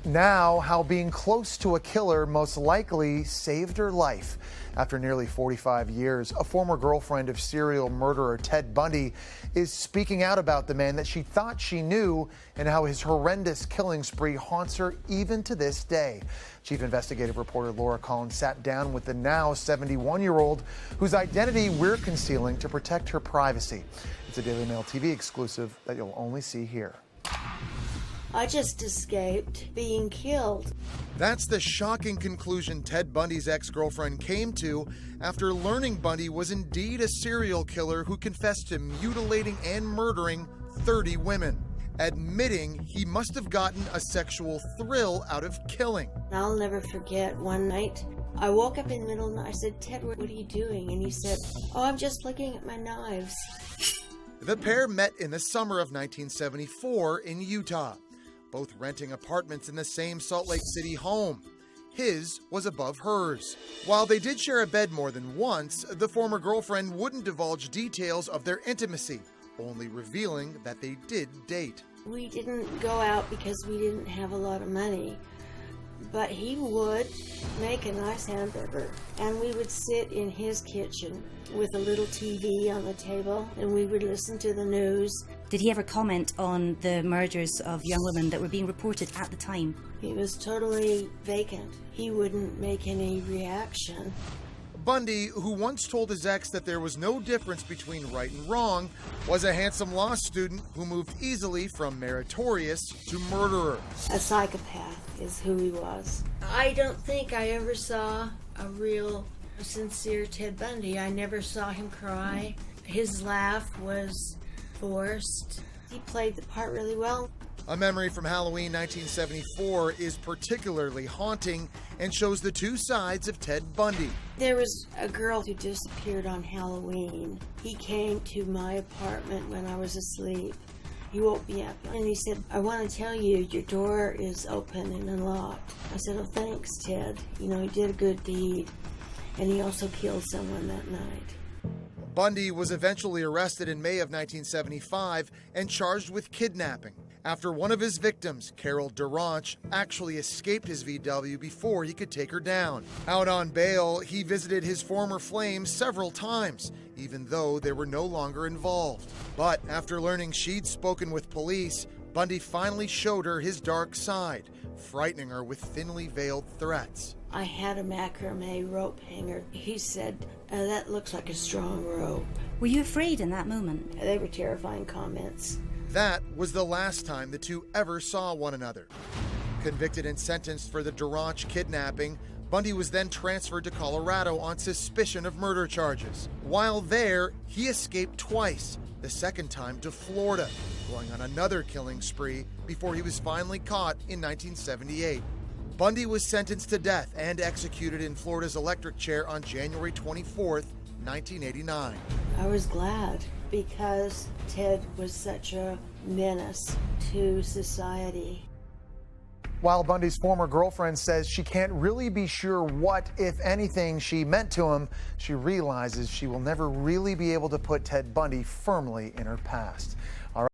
Now, how being close to a killer most likely saved her life. After nearly 45 years, a former girlfriend of serial murderer Ted Bundy is speaking out about the man that she thought she knew and how his horrendous killing spree haunts her even to this day. Chief investigative reporter Laura Collins sat down with the now 71-year-old whose identity we're concealing to protect her privacy. It's a Daily Mail TV exclusive that you'll only see here. I just escaped being killed. That's the shocking conclusion Ted Bundy's ex-girlfriend came to after learning Bundy was indeed a serial killer who confessed to mutilating and murdering 30 women, admitting he must have gotten a sexual thrill out of killing. I'll never forget one night. I woke up in the middle of the night. I said, "Ted, what are you doing?" And he said, "Oh, I'm just looking at my knives." The pair met in the summer of 1974 in Utah, both renting apartments in the same Salt Lake City home. His was above hers. While they did share a bed more than once, the former girlfriend wouldn't divulge details of their intimacy, only revealing that they did date. We didn't go out because we didn't have a lot of money, but he would make a nice hamburger, and we would sit in his kitchen with a little TV on the table, and we would listen to the news. Did he ever comment on the murders of young women that were being reported at the time? He was totally vacant. He wouldn't make any reaction. Bundy, who once told his ex that there was no difference between right and wrong, was a handsome law student who moved easily from meritorious to murderer. A psychopath is who he was. I don't think I ever saw a real, sincere Ted Bundy. I never saw him cry. His laugh was forced. He played the part really well. A memory from Halloween 1974 is particularly haunting and shows the two sides of Ted Bundy. There was a girl who disappeared on Halloween. He came to my apartment when I was asleep. He woke me up and he said, "I want to tell you, your door is open and unlocked." I said, "Oh, thanks, Ted. You know, he did a good deed." And he also killed someone that night. Bundy was eventually arrested in May of 1975 and charged with kidnapping after one of his victims, Carol Durant, actually escaped his VW before he could take her down. Out on bail, he visited his former flame several times, even though they were no longer involved. But after learning she'd spoken with police, Bundy finally showed her his dark side, frightening her with thinly veiled threats. I had a macrame rope hanger. He said, "That looks like a strong rope." Were you afraid in that moment? They were terrifying comments. That was the last time the two ever saw one another. Convicted and sentenced for the Durant kidnapping, Bundy was then transferred to Colorado on suspicion of murder charges. While there, he escaped twice, the second time to Florida, going on another killing spree before he was finally caught in 1978. Bundy was sentenced to death and executed in Florida's electric chair on January 24th, 1989. I was glad because Ted was such a menace to society. While Bundy's former girlfriend says she can't really be sure what, if anything, she meant to him, she realizes she will never really be able to put Ted Bundy firmly in her past.